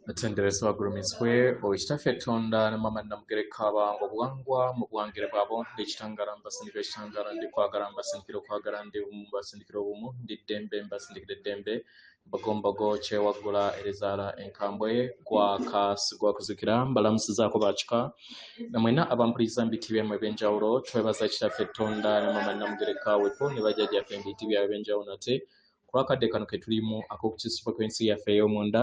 Atendereza bagulumizibwe Oweekitaffe Katonda ne Mama Namugereka abange obuwangwa mu buwangire bwabo ndi ekitangala mbasindika ekitangala ndi kwagala mbasindikira okwagala ndi bumu mbasindikira obumu ndi ddembe mbasindikira eddembe mbagombago kyewaggula erizaala enkambwe gwa kuzikira mbalamusizaako bakika namwena abampuliriza mu biti byammwe ebyenjawulo twebaza Kitaffe Katonda ne Mama Namugereka wepo ne bajjajjaffe mu biti byabwe ebyenjawulo nate ku lwakadde kano ke tulimu ak'okukisibwa kw'ensi yaffe ey'omunda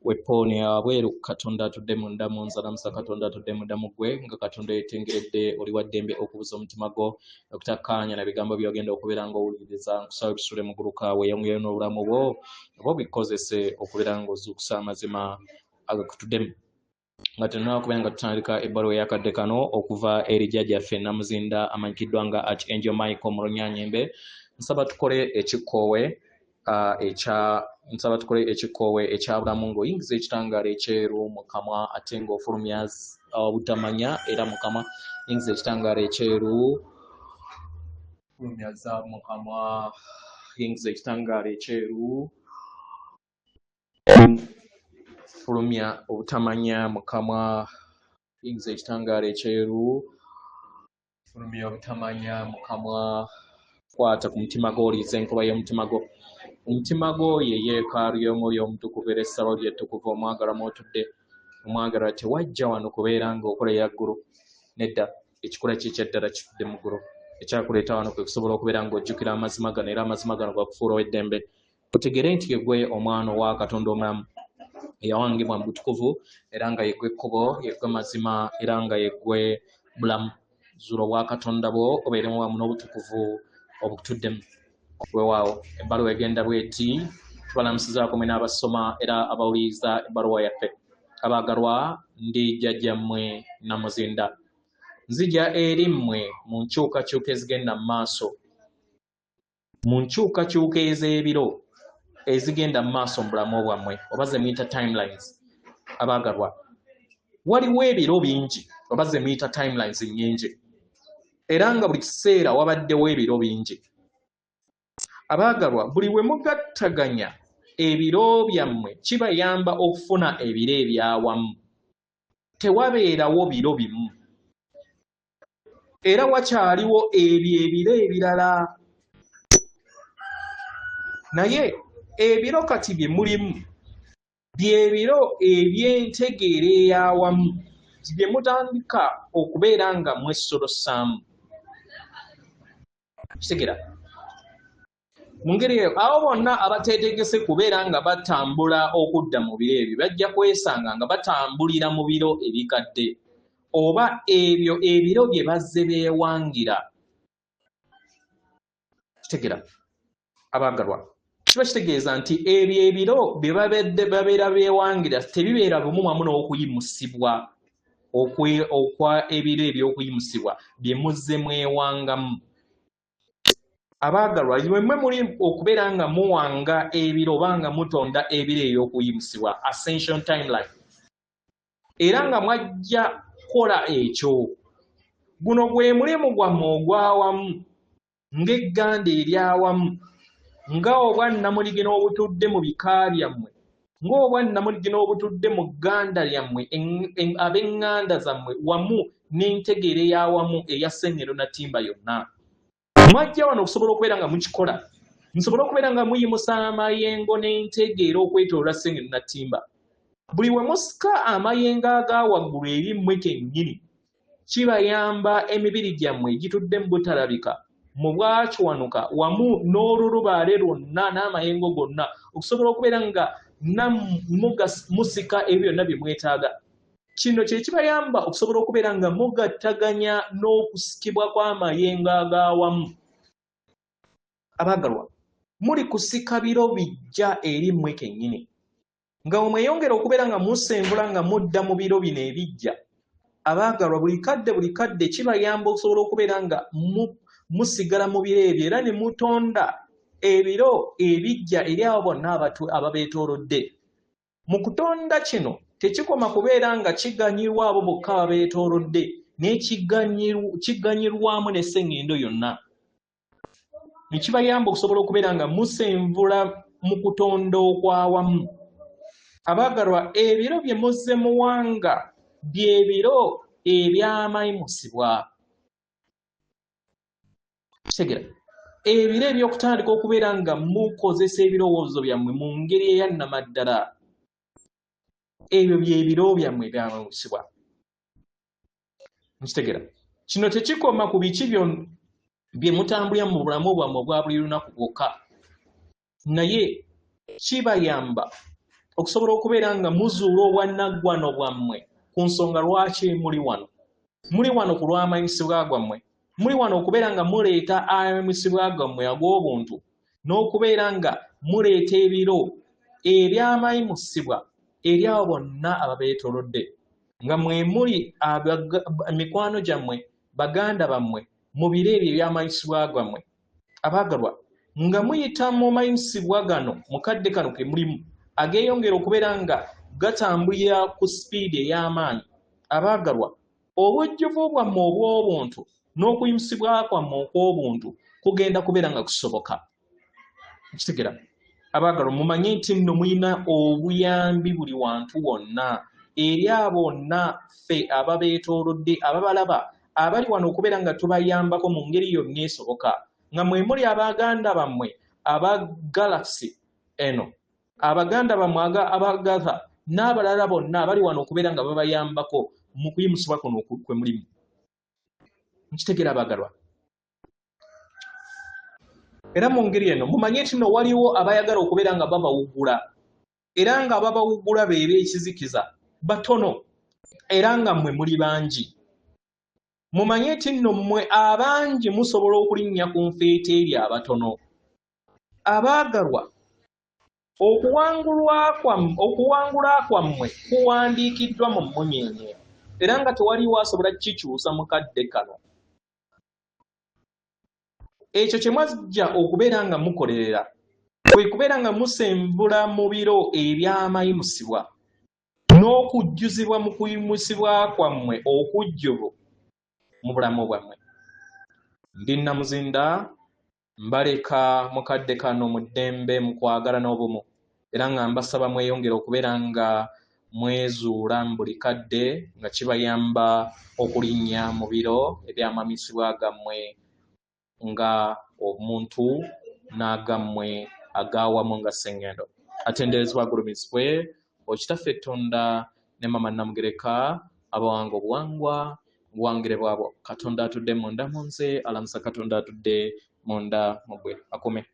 weponi abweru Katonda atudde munda mu nzalamusa Katonda atudde munda mu ggwe nga Katonda yetengeredde oli wa ddembe okubuza omutima gwo okutakkaanya na bigambo by'ogenda okubeera ng'owuliriza nkusaba ebisule mu gguluka weeyongere n'obulamu bwo oba obikozese okubeera ng'ozuukusa amazima agakutuddemu nga tenna okubeera nga tutandika ebbaluwa ey'akadde kano okuva eri jjajjaffe Namuzinda amanyikiddwa nga Archangel Michael mu Lunyanyembe nsaba tukole ekikoowe ekyabulamu ng'oyingiza ekitangaala ekyeru mu kamwa ate ng'ofulumya obutamanya era mu kamwa yingiza ekitangaala ekyeru fulumyaza mu kamwa yingiza ekitangaala ekyeru fulumya obutamanya mu kamwa yingiza ekitangaala ekyeru fulumya obutamanya mu kamwa kwata ku mutima gwo oliiza enkuba y'omutima gwo omutima gwo ye yeekaalu y'omwoyo omutukuvu era essabo ly'ettukuvu omwagala mw'otudde omwagala tewajja wano kubeera ng'okola eyaggulu nedda ekikula kikyeddala kitudde mu ggulu ekyakuleeta wano kwe kusobola okubeera ng'ojjukira amazima gano era amazima gano gakufuula ow'eddembe otegere nti yegwe omwana owa Katonda omulamu eyawangibwa mu butukuvu era nga yegwe ekkubo yegwe mazima era nga yegwe bulamu zuula obwa Katonda bwo obeeremu wamu n'obutukuvu obukutuddemu weewaawo ebbaluwa egenda bweti tubalamusizaako mwe n'abasoma era abawuliriza ebbaluwa yaffe abaagalwa ndi jjajjammwe Namuzinda nzija eri mmwe mu nkyukakyuka ezigenda mu maaso mu nkyukakyuka ez'ebiro ezigenda mu maaso mu bulamu bwammwe oba ze muyita timelines abaagalwa waliwo ebiro bingi oba ze muyita timelines nnyingi era nga buli kiseera wabaddewo ebiro bingi abaagalwa buli we mugattaganya ebiro byammwe kibayamba okufuna ebiro ebyawamu tewabeerawo biro bimu era wakyaliwo ebyo ebiro ebirala naye ebiro kati bye mulimu byebiro eby'entegeera eyawamu bye mutandika okubeera nga mwesolossaamu kitegeera mu ngeri eyo abo bonna abateetegese kubeera nga batambula okudda mu biro ebyo bajja kwesanga nga batambulira mu biro ebikadde oba ebyo ebiro bye bazze beewangira kitegeera abaagalwa kiba kitegeeza nti ebyo ebiro bye babeera beewangira tebibeera bumu wamu n'okuyimusibwa okwa ebiro eby'okuyimusibwa bye muzze mwewangamu abaagalwa mmwe muli okubeera nga muwanga ebiro oba nga mutonda ebiro eby'okuyimusibwa ascension timeline era nga mwajja kukola ekyo guno gwe mulimu gwammwe ogwawamu ng'egganda eryawamu nga obwannamuligi n'obutudde mu bika byammwe ng'obwannamuligi n'obutudde mu gganda lyammwe ab'eŋŋanda zammwe wamu n'entegeera eyawamu eya Ssengero na Ttimba yonna mwajja wano okusobola okubeera nga mukikola musobole okubeera nga muyimusa amayengo n'entegeera okwetooloola Ssengero na Ttimba buli we musika amayengo aga waggulu eri mmwe kennyini kibayamba emibiri gyammwe egitudde mu butalabika mu bwakiwanuka wamu n'olulubaale lwonna n'amayengo gonna okusobola okubeera nga musika ebyo byonna bye mwetaaga kino kye kibayamba okusobola okubeera nga mugattaganya n'okusikibwa kw'amayengo ag'awamu abaagalwa muli kusika biro bijja eri mmwe kennyini nga mweyongera okubeera nga musenvula nga mudda mu biro bino ebijja abaagalwa buli kadde kibayamba okusobola okubeera nga musigala mu biro ebyo era ne mutonda ebiro ebijja eri abo bonna ababeetoolodde mu kutonda kino tekikoma kubeera nga kiganyirwa abo bokka ababeetoolodde naye kiganyirwamu n'esseŋŋendo yonna ne kibayamba okusobola okubeera nga musenvula mu kutonda okwawamu abaagalwa ebiro bye muzze muwanga bye biro ebyamayimusibwa. Kitegeera ebiro ebyokutandika okubeera nga mukozesa ebirowoozo byammwe mu ngeri eyannamaddala, ebyo byebiro byammwe ebyamayimusibwa. Nkitegeera kino tekikoma ku biki bye mutambulira mu bulamu bwammwe obwa buli lunaku bwokka, naye kibayamba okusobola okubeera nga muzuula obwannaggwano bwammwe ku nsonga lwaki muli wano. Muli wano ku lw'amayimusibwa gammwe, muli wano okubeera nga muleeta amayimusibwa gammwe ag'obuntu, n'okubeera nga muleeta ebiro ebyamayimusibwa eri abo bonna ababeetoolodde, nga mwe muli mikwano gyammwe, baganda bammwe mu biro ebyo ebyamayimusibwa gammwe. Abaagalwa, nga muyita mu mayimusibwa gano mu kadde kano ke mulimu ageeyongera okubeera nga gatambulira ku sipiidi ey'amaanyi. Abaagalwa, obujjuvu bwammwe obw'obuntu n'okuyimusibwa kwammwe okw'obuntu kugenda kubeera nga kusoboka. Kitegeera abaagalwa, mumanye nti nno mulina obuyambi buli wantu wonna eri abo bonna ffe ababeetoolodde ababalaba abali wano okubeera nga tubayambako mu ngeri yonna esoboka, nga mwe muli abaganda bammwe aba Galaxy eno, abaganda bammwe abagatha n'abalala bonna abali wano okubeera nga babayambako mu kuyimusibwa kuno kwe mulimu. Nkitegeera abaagalwa, era mu ngeri eno mumanye nti nno waliwo abayagala okubeera nga babawugula, era nga babawugula beera ekizikiza batono, era nga mmwe muli bangi. Mumanye nti nno mmwe abangi musobola okulinnya ku nfeete eri abatono. Abaagalwa, okuwangula kwammwe kuwandiikiddwa mu mmunyeenye, era nga tewaliwo asobola kikyusa mu kadde kano. Ekyo kye mwajja okubeera nga mukolerera kwe kubeera nga musembula mu biro ebyamayimusibwa n'okujjuzibwa mu kuyimusibwa kwammwe okujjuvu mu bulamu bwammwe. Ndi Namuzinda, mbaleka mu kadde kano mu ddembe, mu kwagala n'obumu, era nga mbasaba mweyongera okubeera nga mwezuula mu buli kadde nga kibayamba okulinnya mu biro ebyamayimusibwa gammwe nga omuntu n'agammwe agaawamu nga Sseŋŋendo. Atenderezebwa agulumizibwe Okitaffe Tonda ne Mama Namugereka abawanga obuwangwa buwangire bwabo. Katonda atudde munda mu nze, alamusa Katonda atudde munda mu ggwe. Akume.